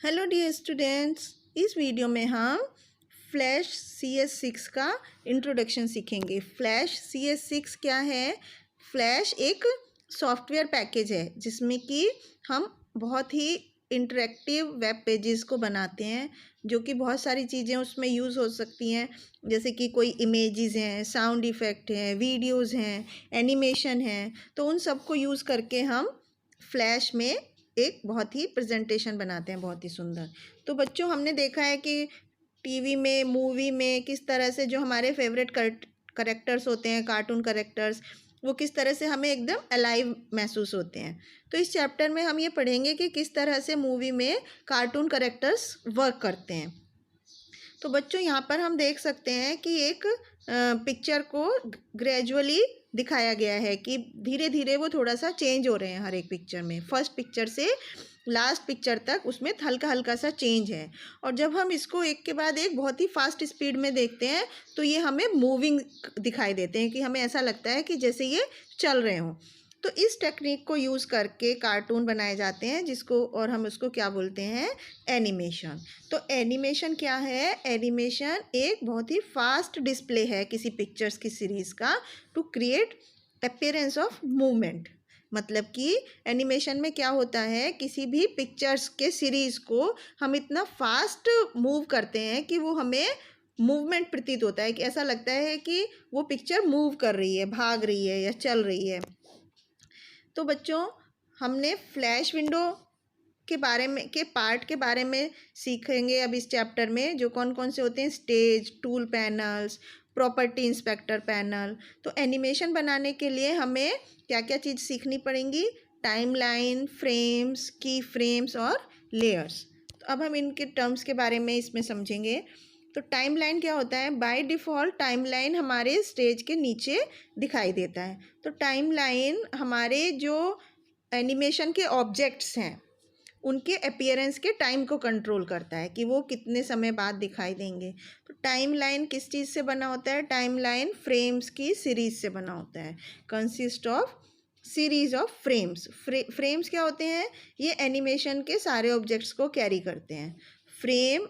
Hello dear students, इस video में हम फ्लैश CS6 का इंट्रोडक्शन सीखेंगे। फ्लैश CS6 क्या है? फ्लैश एक सॉफ्टवेयर पैकेज है जिसमें कि हम बहुत ही इंटरेक्टिव वेब पेजेस को बनाते हैं, जो कि बहुत सारी चीज़ें उसमें यूज़ हो सकती हैं, जैसे कि कोई इमेजेस हैं, साउंड इफ़ेक्ट हैं, वीडियोस हैं, एनिमेशन हैं। तो उन सब को यूज़ करके हम फ्लैश में एक बहुत ही प्रेजेंटेशन बनाते हैं, बहुत ही सुंदर। तो बच्चों, हमने देखा है कि टीवी में, मूवी में किस तरह से जो हमारे फेवरेट करेक्टर्स होते हैं, कार्टून करेक्टर्स, वो किस तरह से हमें एकदम अलाइव महसूस होते हैं। तो इस चैप्टर में हम ये पढ़ेंगे कि किस तरह से मूवी में कार्टून करेक्टर्स वर्क करते हैं। तो बच्चों, यहाँ पर हम देख सकते हैं कि एक पिक्चर को ग्रेजुअली दिखाया गया है कि धीरे धीरे वो थोड़ा सा चेंज हो रहे हैं हर एक पिक्चर में। फर्स्ट पिक्चर से लास्ट पिक्चर तक उसमें हल्का हल्का सा चेंज है। और जब हम इसको एक के बाद एक बहुत ही फास्ट स्पीड में देखते हैं तो ये हमें मूविंग दिखाई देते हैं, कि हमें ऐसा लगता है कि जैसे ये चल रहे हों। तो इस टेक्निक को यूज़ करके कार्टून बनाए जाते हैं, जिसको और हम उसको क्या बोलते हैं? एनिमेशन। तो एनिमेशन क्या है? एनिमेशन एक बहुत ही फास्ट डिस्प्ले है किसी पिक्चर्स की सीरीज़ का, to create appearance of movement. मतलब कि एनिमेशन में क्या होता है, किसी भी पिक्चर्स के सीरीज़ को हम इतना फास्ट मूव करते हैं कि वो हमें मूवमेंट प्रतीत होता है, कि ऐसा लगता है कि वो पिक्चर मूव कर रही है, भाग रही है या चल रही है। तो बच्चों, हमने फ्लैश विंडो के पार्ट के बारे में सीखेंगे अब इस चैप्टर में, जो कौन कौन से होते हैं: stage, tool panels, property inspector panel. तो एनिमेशन बनाने के लिए हमें क्या क्या चीज़ सीखनी पड़ेंगी? टाइमलाइन, फ्रेम्स, की फ्रेम्स और लेयर्स। तो अब हम इनके टर्म्स के बारे में इसमें समझेंगे। तो टाइमलाइन क्या होता है? बाय डिफ़ॉल्ट टाइमलाइन हमारे स्टेज के नीचे दिखाई देता है। तो टाइमलाइन हमारे जो एनिमेशन के ऑब्जेक्ट्स हैं उनके अपीयरेंस के टाइम को कंट्रोल करता है, कि वो कितने समय बाद दिखाई देंगे। तो टाइमलाइन किस चीज़ से बना होता है? टाइमलाइन फ्रेम्स की सीरीज़ से बना होता है। Consist of series of frames. Frames क्या होते हैं? ये एनिमेशन के सारे ऑब्जेक्ट्स को कैरी करते हैं। फ्रेम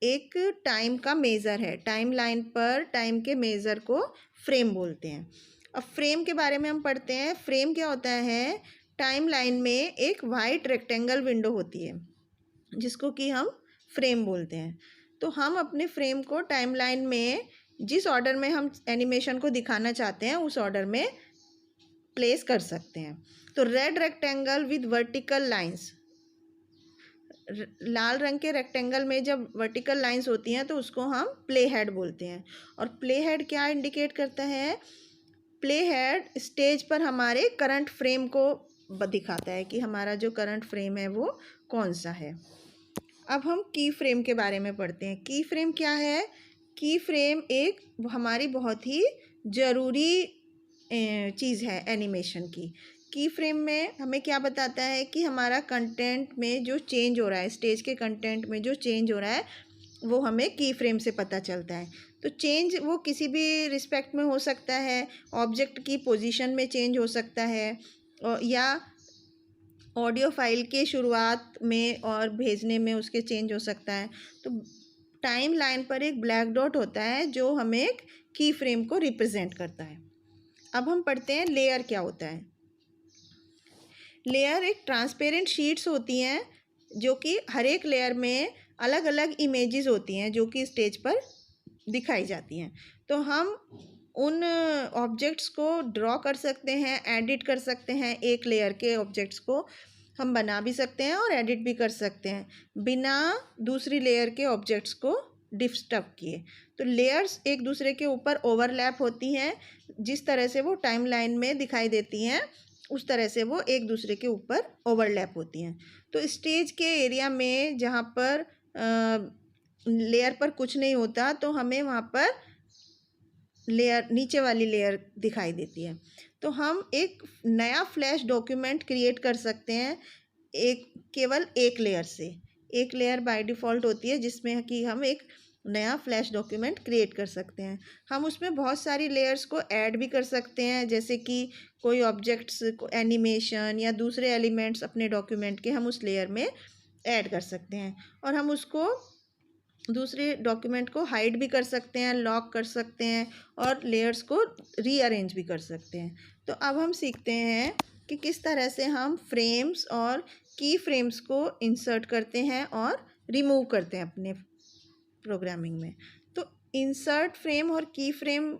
एक टाइम का मेज़र है। टाइमलाइन पर टाइम के मेज़र को फ्रेम बोलते हैं। अब फ्रेम के बारे में हम पढ़ते हैं। फ्रेम क्या होता है? टाइमलाइन में एक वाइट रेक्टेंगल विंडो होती है, जिसको कि हम फ्रेम बोलते हैं। तो हम अपने फ्रेम को टाइमलाइन में जिस ऑर्डर में हम एनिमेशन को दिखाना चाहते हैं उस ऑर्डर में प्लेस कर सकते हैं। तो red rectangle with vertical lines, लाल रंग के रेक्टेंगल में जब वर्टिकल लाइंस होती हैं तो उसको हम प्ले हेड बोलते हैं। और प्ले हेड क्या इंडिकेट करता है? प्ले हेड स्टेज पर हमारे करंट फ्रेम को दिखाता है, कि हमारा जो करंट फ्रेम है वो कौन सा है। अब हम की फ्रेम के बारे में पढ़ते हैं। की फ्रेम क्या है? की फ्रेम एक हमारी बहुत ही ज़रूरी चीज़ है एनिमेशन की। की फ्रेम में हमें क्या बताता है कि हमारा कंटेंट में जो चेंज हो रहा है, स्टेज के कंटेंट में जो चेंज हो रहा है, वो हमें की फ्रेम से पता चलता है। तो चेंज वो किसी भी रिस्पेक्ट में हो सकता है। ऑब्जेक्ट की पोजीशन में चेंज हो सकता है, या ऑडियो फाइल के शुरुआत में और भेजने में उसके चेंज हो सकता है। तो टाइम लाइन पर एक ब्लैक डॉट होता है जो हमें एक की फ्रेम को रिप्रेजेंट करता है। अब हम पढ़ते हैं लेयर क्या होता है। लेयर एक ट्रांसपेरेंट शीट्स होती हैं, जो कि हर एक लेयर में अलग अलग इमेजेस होती हैं जो कि स्टेज पर दिखाई जाती हैं। तो हम उन ऑब्जेक्ट्स को ड्रॉ कर सकते हैं, एडिट कर सकते हैं। एक लेयर के ऑब्जेक्ट्स को हम बना भी सकते हैं और एडिट भी कर सकते हैं, बिना दूसरी लेयर के ऑब्जेक्ट्स को डिस्टर्ब किए। तो लेयर्स एक दूसरे के ऊपर ओवरलैप होती हैं। जिस तरह से वो टाइमलाइन में दिखाई देती हैं, उस तरह से वो एक दूसरे के ऊपर ओवरलैप होती हैं। तो स्टेज के एरिया में जहाँ पर लेयर पर कुछ नहीं होता, तो हमें वहाँ पर लेयर, नीचे वाली लेयर दिखाई देती है। तो हम एक नया फ्लैश डॉक्यूमेंट क्रिएट कर सकते हैं केवल एक लेयर से। एक लेयर बाय डिफ़ॉल्ट होती है जिसमें कि हम एक नया फ्लैश डॉक्यूमेंट क्रिएट कर सकते हैं। हम उसमें बहुत सारी लेयर्स को ऐड भी कर सकते हैं, जैसे कि कोई ऑब्जेक्ट्स, एनिमेशन या दूसरे एलिमेंट्स अपने डॉक्यूमेंट के हम उस लेयर में ऐड कर सकते हैं और हम उसको दूसरे डॉक्यूमेंट को हाइड भी कर सकते हैं, लॉक कर सकते हैं और लेयर्स को रीअरेंज भी कर सकते हैं। तो अब हम सीखते हैं कि किस तरह से हम फ्रेम्स और की फ्रेम्स को इंसर्ट करते हैं और रिमूव करते हैं अपने प्रोग्रामिंग में। तो इंसर्ट फ्रेम और की फ्रेम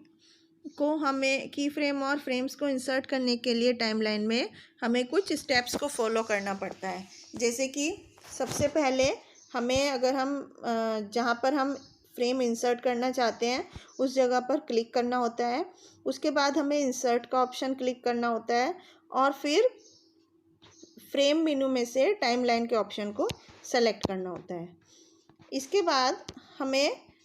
को हमें की फ्रेम और फ्रेम्स को इंसर्ट करने के लिए टाइमलाइन में हमें कुछ स्टेप्स को फॉलो करना पड़ता है। जैसे कि सबसे पहले हमें अगर हम जहाँ पर हम फ्रेम इंसर्ट करना चाहते हैं उस जगह पर क्लिक करना होता है। उसके बाद हमें इंसर्ट का ऑप्शन क्लिक करना होता है और फिर फ्रेम मेनू में से टाइमलाइन के ऑप्शन को सेलेक्ट करना होता है। इसके बाद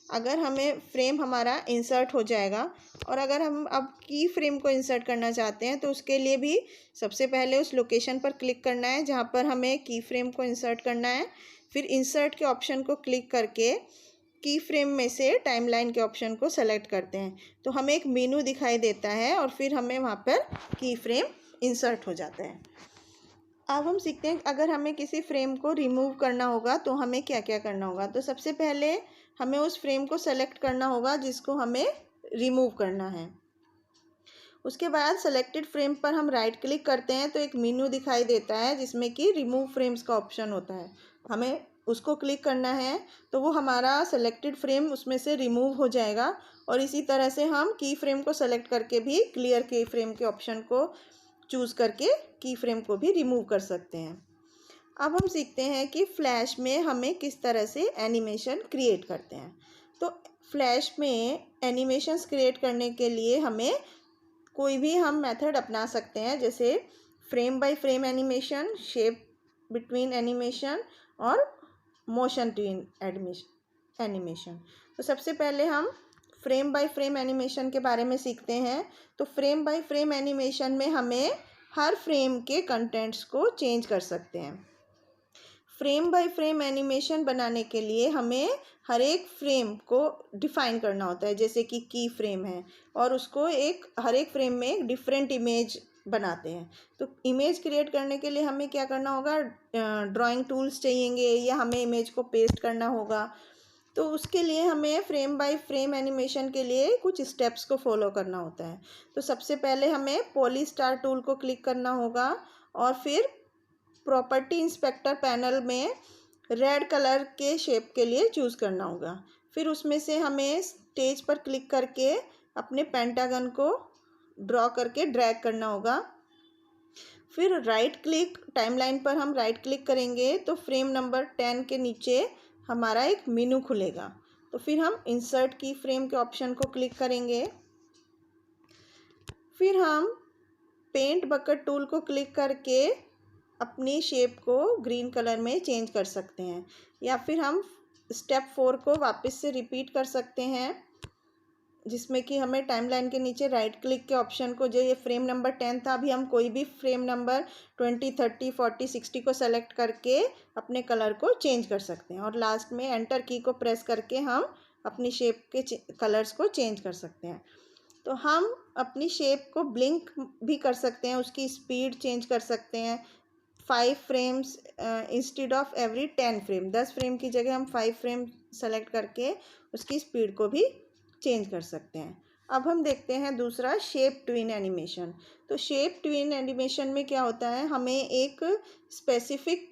अगर हमें फ्रेम हमारा इंसर्ट हो जाएगा और अगर हम अब की फ्रेम को इंसर्ट करना चाहते हैं तो उसके लिए भी सबसे पहले उस लोकेशन पर क्लिक करना है जहाँ पर हमें की फ्रेम को इंसर्ट करना है। फिर इंसर्ट के ऑप्शन को क्लिक करके की फ्रेम में से टाइमलाइन के ऑप्शन को सेलेक्ट करते हैं तो हमें एक मेनू दिखाई देता है और फिर हमें वहाँ पर की फ्रेम इंसर्ट हो जाता है। अब हम सीखते हैं अगर हमें किसी फ्रेम को रिमूव करना होगा तो हमें क्या क्या करना होगा। तो सबसे पहले हमें उस फ्रेम को सेलेक्ट करना होगा जिसको हमें रिमूव करना है। उसके बाद सेलेक्टेड फ्रेम पर हम राइट क्लिक करते हैं तो एक मेनू दिखाई देता है जिसमें कि रिमूव फ्रेम्स का ऑप्शन होता है। हमें उसको क्लिक करना है तो वो हमारा सेलेक्टेड फ्रेम उसमें से रिमूव हो जाएगा और इसी तरह से हम की फ्रेम को सेलेक्ट करके भी क्लियर की फ्रेम के ऑप्शन को चूज़ करके की फ्रेम को भी रिमूव कर सकते हैं। अब हम सीखते हैं कि फ्लैश में हमें किस तरह से एनिमेशन क्रिएट करते हैं। तो फ्लैश में एनिमेशंस क्रिएट करने के लिए हमें कोई भी हम मेथड अपना सकते हैं, जैसे frame by frame animation, shape between animation और मोशन ट्विन एनिमेशन। तो सबसे पहले हम फ्रेम बाय फ्रेम एनिमेशन के बारे में सीखते हैं। तो फ्रेम बाय फ्रेम एनिमेशन में हमें हर फ्रेम के कंटेंट्स को चेंज कर सकते हैं। फ्रेम बाय फ्रेम एनिमेशन बनाने के लिए हमें हर एक फ्रेम को डिफाइन करना होता है, जैसे कि की फ्रेम है और उसको हर एक फ्रेम में एक डिफरेंट इमेज बनाते हैं। तो इमेज क्रिएट करने के लिए हमें क्या करना होगा, ड्राइंग टूल्स चाहिएंगे या हमें इमेज को पेस्ट करना होगा। तो उसके लिए हमें फ्रेम बाय फ्रेम एनिमेशन के लिए कुछ स्टेप्स को फॉलो करना होता है। तो सबसे पहले हमें पॉलीस्टार टूल को क्लिक करना होगा और फिर प्रॉपर्टी इंस्पेक्टर पैनल में रेड कलर के शेप के लिए चूज़ करना होगा। फिर उसमें से हमें स्टेज पर क्लिक करके अपने पेंटागन को ड्रॉ करके ड्रैग करना होगा। फिर राइट क्लिक टाइमलाइन पर हम राइट क्लिक करेंगे तो फ्रेम नंबर 10 के नीचे हमारा एक मेनू खुलेगा। तो फिर हम इंसर्ट की फ्रेम के ऑप्शन को क्लिक करेंगे। फिर हम पेंट बकेट टूल को क्लिक करके अपनी शेप को ग्रीन कलर में चेंज कर सकते हैं या फिर हम स्टेप 4 को वापस से रिपीट कर सकते हैं, जिसमें कि हमें टाइमलाइन के नीचे राइट क्लिक के ऑप्शन को, जो ये फ्रेम नंबर 10 था, अभी हम कोई भी फ्रेम नंबर 20, 30, 40, 60 को सेलेक्ट करके अपने कलर को चेंज कर सकते हैं और लास्ट में एंटर की को प्रेस करके हम अपनी शेप के कलर्स को चेंज कर सकते हैं। तो हम अपनी शेप को ब्लिंक भी कर सकते हैं, उसकी स्पीड चेंज कर सकते हैं। 5 frames instead of every 10 frame, 10 frame की जगह हम 5 फ्रेम सेलेक्ट करके उसकी स्पीड को भी चेंज कर सकते हैं। अब हम देखते हैं दूसरा, शेप ट्विन एनिमेशन। तो शेप ट्विन एनिमेशन में क्या होता है, हमें एक स्पेसिफिक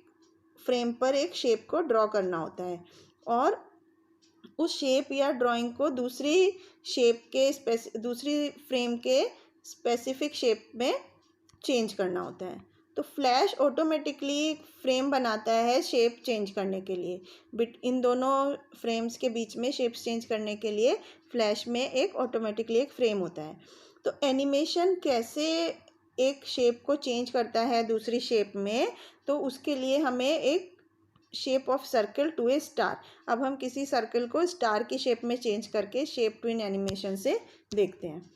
फ्रेम पर एक शेप को ड्रॉ करना होता है और उस शेप या ड्राइंग को दूसरी फ्रेम के स्पेसिफिक शेप में चेंज करना होता है। तो फ्लैश ऑटोमेटिकली फ्रेम बनाता है शेप चेंज करने के लिए। इन दोनों फ्रेम्स के बीच में शेप्स चेंज करने के लिए फ्लैश में एक ऑटोमेटिकली एक फ्रेम होता है। तो एनिमेशन कैसे एक शेप को चेंज करता है दूसरी शेप में, तो उसके लिए हमें एक shape of circle to a star, अब हम किसी सर्कल को स्टार की शेप में चेंज करके शेप ट्विन एनिमेशन से देखते हैं।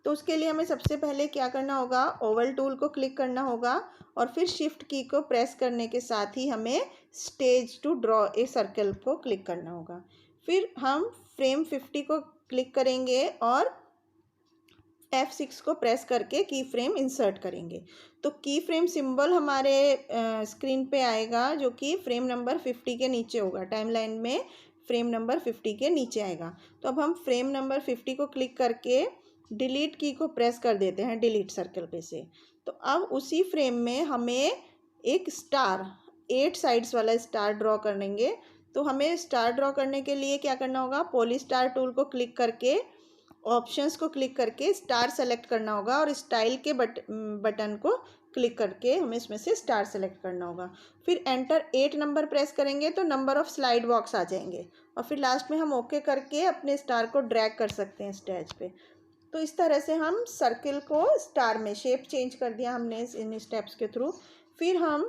तो उसके लिए हमें सबसे पहले क्या करना होगा, ओवल टूल को क्लिक करना होगा और फिर शिफ्ट की को प्रेस करने के साथ ही हमें stage to draw a circle को क्लिक करना होगा। फिर हम फ्रेम 50 को क्लिक करेंगे और F6 को प्रेस करके की फ्रेम इंसर्ट करेंगे। तो की फ्रेम सिंबल हमारे स्क्रीन पे आएगा, जो कि फ्रेम नंबर 50 के नीचे होगा। टाइमलाइन में फ्रेम नंबर 50 के नीचे आएगा। तो अब हम फ्रेम नंबर 50 को क्लिक करके डिलीट की को प्रेस कर देते हैं डिलीट सर्कल पे से। तो अब उसी फ्रेम में हमें एक स्टार 8 साइड्स वाला स्टार ड्रॉ करेंगे। तो हमें स्टार ड्रॉ करने के लिए क्या करना होगा, पॉली स्टार टूल को क्लिक करके ऑप्शंस को क्लिक करके स्टार सेलेक्ट करना होगा और स्टाइल के बटन को क्लिक करके हमें इसमें से स्टार सेलेक्ट करना होगा। फिर एंटर 8 नंबर प्रेस करेंगे तो नंबर ऑफ स्लाइड बॉक्स आ जाएंगे और फिर लास्ट में हम ओके करके अपने स्टार को ड्रैग कर सकते हैं स्टेज पे। तो इस तरह से हम सर्किल को स्टार में शेप चेंज कर दिया हमने इन स्टेप्स के थ्रू। फिर हम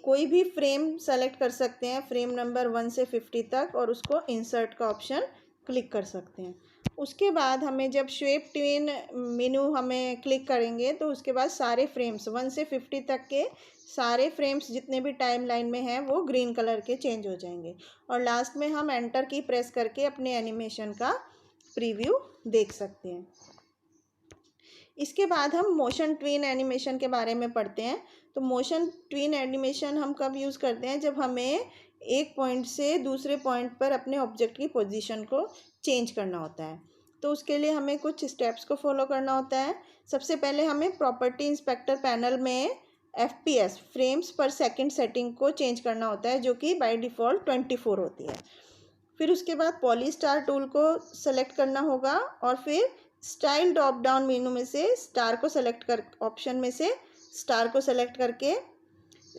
कोई भी फ्रेम सेलेक्ट कर सकते हैं, फ्रेम नंबर 1 से 50 तक, और उसको इंसर्ट का ऑप्शन क्लिक कर सकते हैं। उसके बाद हमें जब शेप ट्विन मेनू हमें क्लिक करेंगे तो उसके बाद सारे फ्रेम्स 1 से 50 तक के सारे फ्रेम्स जितने भी टाइम लाइन में हैं वो ग्रीन कलर के चेंज हो जाएंगे। और लास्ट में हम एंटर की प्रेस करके अपने एनिमेशन का प्रीव्यू देख सकते हैं। इसके बाद हम मोशन ट्विन एनिमेशन के बारे में पढ़ते हैं। तो मोशन ट्विन एनिमेशन हम कब यूज़ करते हैं, जब हमें एक पॉइंट से दूसरे पॉइंट पर अपने ऑब्जेक्ट की पोजीशन को चेंज करना होता है। तो उसके लिए हमें कुछ स्टेप्स को फॉलो करना होता है। सबसे पहले हमें प्रॉपर्टी इंस्पेक्टर पैनल में FPS फ्रेम्स पर सेकंड सेटिंग को चेंज करना होता है, जो कि बाय डिफ़ॉल्ट 24 होती है। फिर उसके बाद पॉली स्टार टूल को सेलेक्ट करना होगा और फिर स्टाइल ड्रॉप डाउन मेनू में से स्टार को सेलेक्ट कर ऑप्शन में से स्टार को सेलेक्ट करके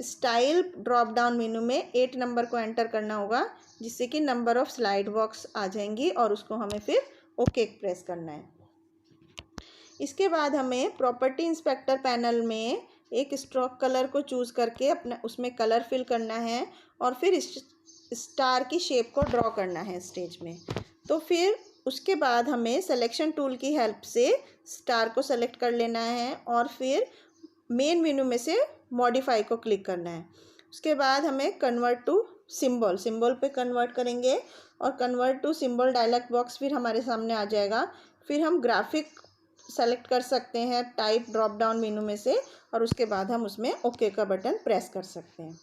स्टाइल ड्रॉप डाउन मेनू में 8 नंबर को एंटर करना होगा, जिससे कि नंबर ऑफ स्लाइड बॉक्स आ जाएंगी और उसको हमें फिर ओके प्रेस करना है। इसके बाद हमें प्रॉपर्टी इंस्पेक्टर पैनल में एक स्ट्रोक कलर को चूज़ करके अपना उसमें कलर फिल करना है और फिर स्टार की शेप को ड्रॉ करना है स्टेज में। तो फिर उसके बाद हमें सिलेक्शन टूल की हेल्प से स्टार को सेलेक्ट कर लेना है और फिर मेन मेनू में से मॉडिफाई को क्लिक करना है। उसके बाद हमें कन्वर्ट टू सिंबल पे कन्वर्ट करेंगे और convert to symbol dialog box फिर हमारे सामने आ जाएगा। फिर हम ग्राफिक सेलेक्ट कर सकते हैं टाइप ड्रॉप डाउन मेनू में से और उसके बाद हम उसमें ओके का बटन प्रेस कर सकते हैं।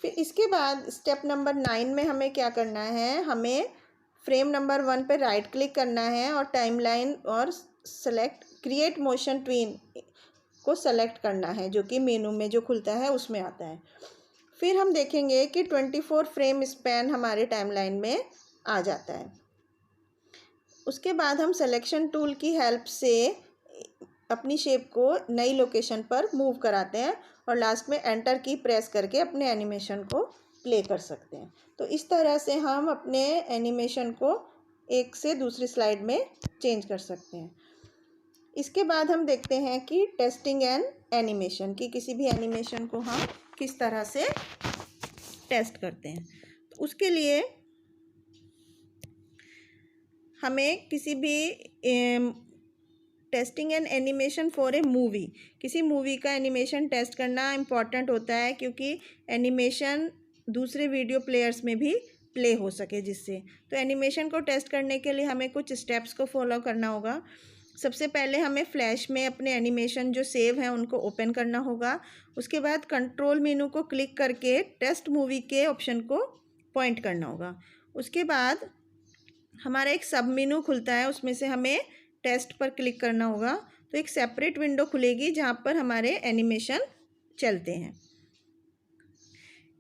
फिर इसके बाद स्टेप नंबर 9 में हमें क्या करना है, हमें फ्रेम नंबर 1 पर राइट क्लिक करना है और टाइमलाइन और सेलेक्ट क्रिएट मोशन ट्विन को सेलेक्ट करना है, जो कि मेनू में जो खुलता है उसमें आता है। फिर हम देखेंगे कि 24 फ्रेम स्पैन हमारे टाइमलाइन में आ जाता है। उसके बाद हम सिलेक्शन टूल की हेल्प से अपनी शेप को नई लोकेशन पर मूव कराते हैं और लास्ट में एंटर की प्रेस करके अपने एनिमेशन को प्ले कर सकते हैं। तो इस तरह से हम अपने एनिमेशन को एक से दूसरी स्लाइड में चेंज कर सकते हैं। इसके बाद हम देखते हैं कि टेस्टिंग एंड एनिमेशन की किसी भी एनिमेशन को हम किस तरह से टेस्ट करते हैं। तो उसके लिए हमें किसी भी testing and animation for a movie, किसी मूवी का एनिमेशन टेस्ट करना इम्पॉर्टेंट होता है, क्योंकि एनिमेशन दूसरे वीडियो प्लेयर्स में भी प्ले हो सके जिससे। तो एनिमेशन को टेस्ट करने के लिए हमें कुछ स्टेप्स को फॉलो करना होगा। सबसे पहले हमें फ्लैश में अपने एनिमेशन जो सेव हैं उनको ओपन करना होगा। उसके बाद कंट्रोल मेनू को क्लिक करके टेस्ट मूवी के ऑप्शन को पॉइंट करना होगा। उसके बाद हमारा एक सब मेनू खुलता है, उसमें से हमें टेस्ट पर क्लिक करना होगा। तो एक सेपरेट विंडो खुलेगी जहाँ पर हमारे एनिमेशन चलते हैं।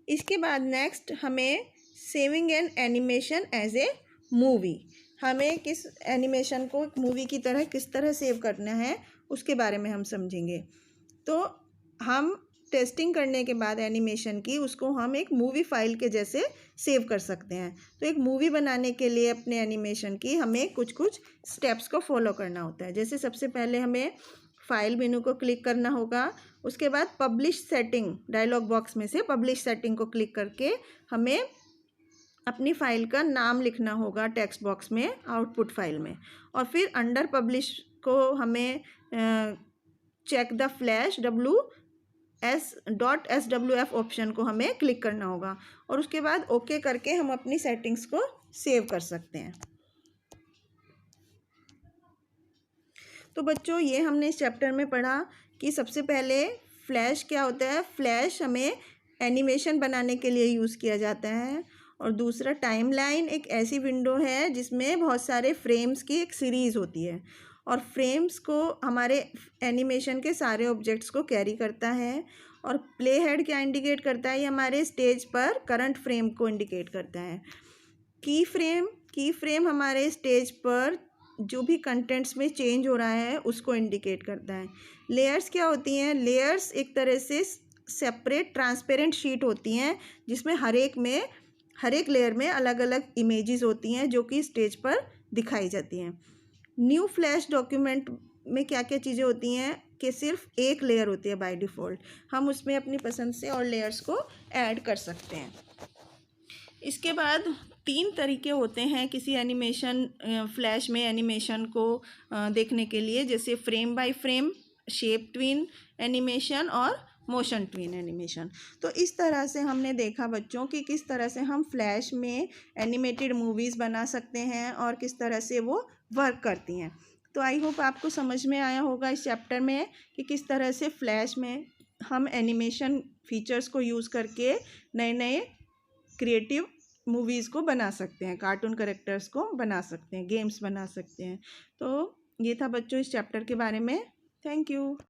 इसके बाद नेक्स्ट हमें saving an animation as a movie, हमें किस एनिमेशन को मूवी की तरह किस तरह सेव करना है उसके बारे में हम समझेंगे। तो हम टेस्टिंग करने के बाद एनिमेशन की उसको हम एक मूवी फाइल के जैसे सेव कर सकते हैं। तो एक मूवी बनाने के लिए अपने एनिमेशन की हमें कुछ स्टेप्स को फॉलो करना होता है। जैसे सबसे पहले हमें फाइल मेनू को क्लिक करना होगा। उसके बाद पब्लिश सेटिंग डायलॉग बॉक्स में से पब्लिश सेटिंग को क्लिक करके हमें अपनी फ़ाइल का नाम लिखना होगा टेक्स्ट बॉक्स में आउटपुट फाइल में। और फिर अंडर पब्लिश को हमें check the flash .swf option को हमें क्लिक करना होगा और उसके बाद ओके करके हम अपनी सेटिंग्स को सेव कर सकते हैं। तो बच्चों ये हमने इस चैप्टर में पढ़ा कि सबसे पहले फ्लैश क्या होता है। फ्लैश हमें एनिमेशन बनाने के लिए यूज़ किया जाता है। और दूसरा, टाइमलाइन एक ऐसी विंडो है जिसमें बहुत सारे फ्रेम्स की एक सीरीज़ होती है और फ्रेम्स को हमारे एनिमेशन के सारे ऑब्जेक्ट्स को कैरी करता है। और प्ले हेड क्या इंडिकेट करता है, ये हमारे स्टेज पर करंट फ्रेम को इंडिकेट करता है। की फ्रेम हमारे स्टेज पर जो भी कंटेंट्स में चेंज हो रहा है उसको इंडिकेट करता है। लेयर्स क्या होती हैं, लेयर्स एक तरह से सेपरेट ट्रांसपेरेंट शीट होती हैं जिसमें हर एक लेयर में अलग अलग इमेजेस होती हैं जो कि स्टेज पर दिखाई जाती हैं। न्यू फ्लैश डॉक्यूमेंट में क्या क्या चीज़ें होती हैं कि सिर्फ एक लेयर होती है बाय डिफ़ॉल्ट, हम उसमें अपनी पसंद से और लेयर्स को ऐड कर सकते हैं। इसके बाद 3 तरीके होते हैं किसी एनिमेशन फ्लैश में एनिमेशन को देखने के लिए, जैसे frame by frame, shape twin animation और मोशन ट्विन एनिमेशन। तो इस तरह से हमने देखा बच्चों कि किस तरह से हम फ्लैश में एनिमेटेड मूवीज़ बना सकते हैं और किस तरह से वो वर्क करती हैं। तो आई होप आपको समझ में आया होगा इस चैप्टर में कि किस तरह से फ्लैश में हम एनिमेशन फीचर्स को यूज़ करके नए नए क्रिएटिव मूवीज़ को बना सकते हैं, कार्टून कैरेक्टर्स को बना सकते हैं, गेम्स बना सकते हैं। तो ये था बच्चों इस चैप्टर के बारे में। Thank you.